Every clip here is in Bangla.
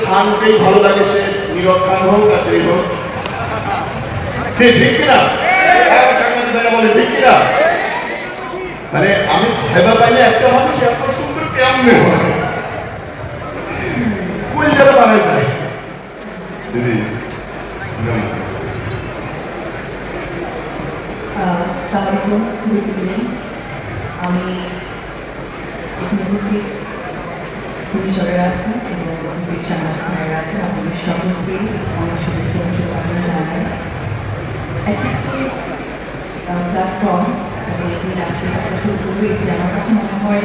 খানকেই ভালো লাগে, সে নীরব খান হোক আর যেই হোক, ঠিক কিনা? সাংবাদিক বলে ঠিক কিনা? মানে আমি ভেবা পাইলে একটা মানুষ এত সুন্দর কেমনে হয়, কোন জায়গা বানাই যায় দিদি। আমি এখানে উপস্থিত ঘূর্ণিঝড়ের আছে এবং উপস্থিত সাংবাদিকরা আছে, আপনাদের সকলকে অনেক শুভেচ্ছা এবং শুভকামনা জানাই। একটি প্ল্যাটফর্ম এগিয়ে আছে একটা শুরু করবে, যে আমার কাছে মনে হয়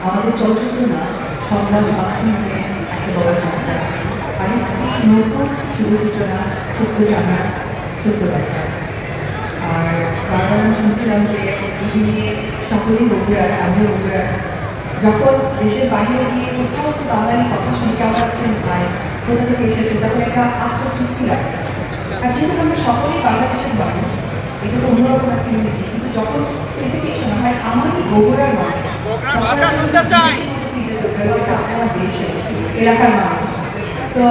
আমাদের চলচ্চিত্র না, সংবাদ মাধ্যমে একটা বড় সংস্থা, আরেকটি নতুন শুভ সূচনা, সত্য জানার, সত্য দেখার। আর বারবার আমি শুনছিলাম যে নিয়ে সকলেই বন্ধুরা, আমিও বন্ধুরা, যখন দেশের বাইরে গিয়ে কোথাও তো বাঙালি কথা শুনে কেমন আছেন ভাই, কোথা থেকে এসেছে, তখন একটা আত্মতৃপ্তি লাগে। আর যেহেতু আমরা সকলেই বাংলাদেশের মানুষ, এটা তো অন্যরকম একটা ইউনিটি, কিন্তু যখন স্পেসিফিকেশন হয় আমারই বগুড়ার মানুষ, আপনার দেশে এলাকার মানুষ, তো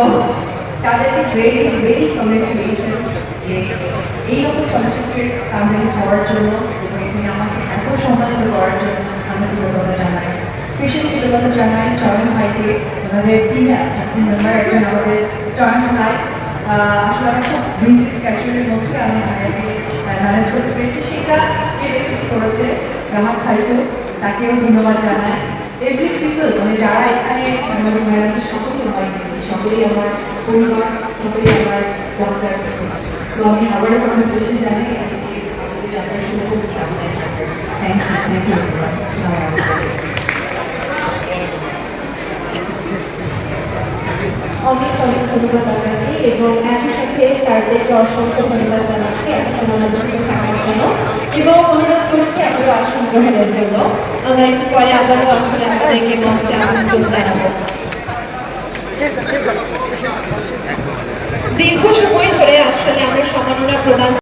তাদেরকে ভেরি ভেরি কংগ্রেচুলেশন যে এইরকম চলচ্চিত্রের আমদানি হওয়ার জন্য এবং এখানে আমাকে এত সম্মানিত করার জন্য আমি কৃতজ্ঞতা জানাই। স্পেশালি কৃতজ্ঞতা জানাই চয়ন ভাইকে, ওনাদের টিমে আছে টিম মেম্বার একজন আমাদের চয়ন ভাই। আসলে আমার খুব বিজি স্ক্যাচুয়ালের মধ্যে আমি ভাইয়াকে ম্যানেজ করতে পেরেছি, সেটা যে ব্যক্তি করেছে রাহাত সাইফুল, তাকেও ধন্যবাদ জানাই। এভরি পিপল, মানে যারা এখানে আমাদের ম্যানেজার, সকলেই আমার সকলেই আমার পরিবার, সকলেই আমার ডক্টর। সো আমি আবারও কংগ্রেচুলেশন জানাই আমাদের যাত্রা শুরু করতে থ্যাংক ইউ অনেক অনেক ধন্যবাদ আপনাকে এবং একই সাথে স্যারদেরকে অসংখ্য ধন্যবাদ জানাচ্ছি এখন আমাদের সাথে থাকার জন্য এবং অনুরোধ করছি আপনারা আসন গ্রহণের জন্য। আমরা একটু পরে আবারও আসলে আপনাদেরকে মঞ্চে আমন্ত্রণ জানাবো। দীর্ঘ সময় ধরে আসলে আমরা সম্মাননা প্রদান